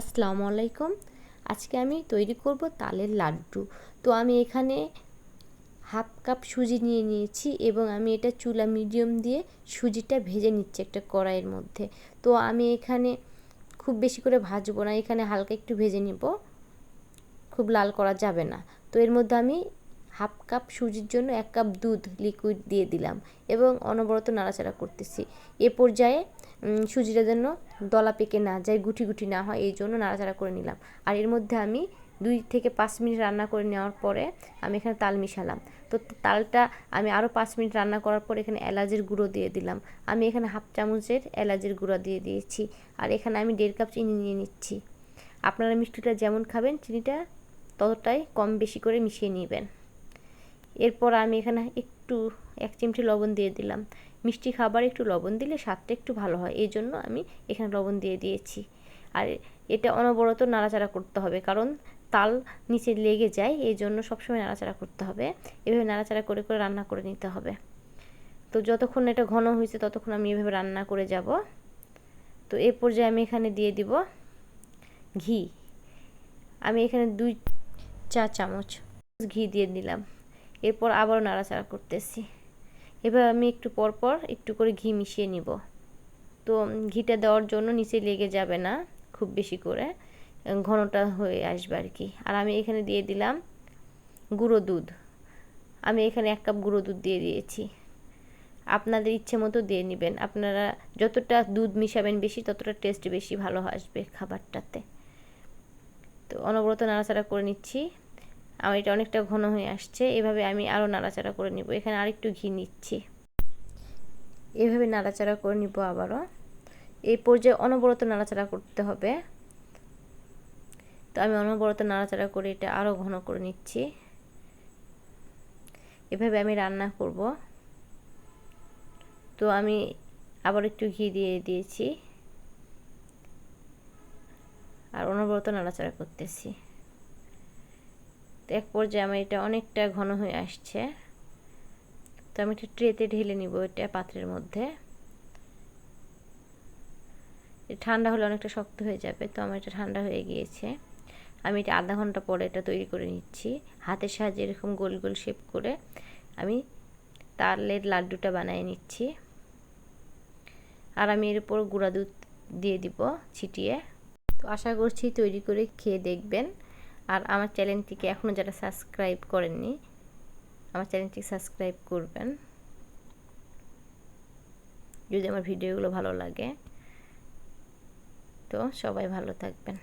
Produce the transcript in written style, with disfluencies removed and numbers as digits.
আসসালামু আলাইকুম। আজকে আমি তৈরি করব তালের লাড্ডু। তো আমি এখানে হাফ কাপ সুজি নিয়ে নিয়েছি এবং আমি এটা চুলা মিডিয়াম দিয়ে সুজিটা ভেজে নিচ্ছি একটা কড়াইয়ের মধ্যে। তো আমি এখানে খুব বেশি করে ভাজবো না, এখানে হালকা একটু ভেজে নিব, খুব লাল করা যাবে না। তো এর মধ্যে আমি হাফ কাপ সুজির জন্য 1 কাপ দুধ লিকুইড দিয়ে দিলাম এবং অনবরত নাড়াচাড়া করতেছি। এ পর্যায়ে সুজিটা যেন দলা পেকে না যায়, গুটি গুটি না হয়, এই জন্য নাড়াচাড়া করে নিলাম। আর এর মধ্যে আমি 2 থেকে 5 মিনিট রান্না করে নেওয়ার পরে আমি এখানে তাল মিশালাম। তো তালটা আমি আরও 5 মিনিট রান্না করার পর এখানে এলাচের গুঁড়ো দিয়ে দিলাম। আমি এখানে হাফ চামচের এলাচের গুঁড়ো দিয়ে দিয়েছি। আর এখানে আমি 1.5 কাপ চিনি নিয়ে নিচ্ছি। আপনারা মিষ্টিটা যেমন খাবেন চিনিটা ততটাই কম বেশি করে মিশিয়ে নেবেন। এরপর আমি এখানে একটু 1 চিমটি লবণ দিয়ে দিলাম। মিষ্টি খাবার একটু লবণ দিলে স্বাদটা একটু ভালো হয়, এই জন্য আমি এখানে লবণ দিয়ে দিয়েছি। আর এটা অনবরত নাড়াচাড়া করতে হবে, কারণ তাল নিচে লেগে যায়, এই জন্য সবসময় নাড়াচাড়া করতে হবে। এভাবে নাড়াচাড়া করে করে রান্না করে নিতে হবে। তো যতক্ষণ এটা ঘন হয়েছে ততক্ষণ আমি এভাবে রান্না করে যাব। তো এ পর্যায়ে আমি এখানে দিয়ে দিব ঘি। আমি এখানে 2 চা চামচ ঘি দিয়ে দিলাম। এরপর আবারও নাড়াচাড়া করতেছি। এবার আমি একটু পর পর একটু করে ঘি মিশিয়ে নিব। তো ঘিটা দেওয়ার জন্য নিচে লেগে যাবে না খুব বেশি করে, ঘনটা হয়ে আসবে আর কি। আর আমি এখানে দিয়ে দিলাম গুঁড়ো দুধ। আমি এখানে 1 কাপ গুঁড়ো দুধ দিয়ে দিয়েছি। আপনাদের ইচ্ছে মতো দিয়ে নেবেন। আপনারা যতটা দুধ মিশাবেন বেশি, ততটা টেস্ট বেশি ভালো আসবে খাবারটাতে। তো অনবরত নাড়াচাড়া করে নিচ্ছি। আমার এটা অনেকটা ঘন হয়ে আসছে। এভাবে আমি আরও নাড়াচাড়া করে নিব। এখানে আরেকটু ঘি নিচ্ছি। এভাবে নাড়াচাড়া করে নিব আবারও। এই পর্যায়ে অনবরত নাড়াচাড়া করতে হবে। তো আমি অনবরত নাড়াচাড়া করে এটা আরও ঘন করে নিচ্ছি। এভাবে আমি রান্না করব। তো আমি আবার একটু ঘি দিয়ে দিয়েছি আর অনবরত নাড়াচাড়া করতেছি। তো এক পর্যায়ে আমার এটা অনেকটা ঘন হয়ে আসছে। তো আমি একটা ট্রেতে ঢেলে নিব এটা পাত্রের মধ্যে। ঠান্ডা হলে অনেকটা শক্ত হয়ে যাবে। তো আমার এটা ঠান্ডা হয়ে গিয়েছে। আমি এটা আধা ঘন্টা পরে এটা তৈরি করে নিচ্ছি। হাতের সাহায্যে এরকম গোল গোল শেপ করে আমি তালের লাড্ডুটা বানিয়ে নিচ্ছি। আর আমি এর উপর গুঁড়া দুধ দিয়ে দিব ছিটিয়ে। তো আশা করছি তৈরি করে খেয়ে দেখবেন। আর আমার চ্যানেলটিকে এখনও যারা সাবস্ক্রাইব করেননি, আমার চ্যানেলটি সাবস্ক্রাইব করবেন যদি আমার ভিডিওগুলো ভালো লাগে। তো সবাই ভালো থাকবেন।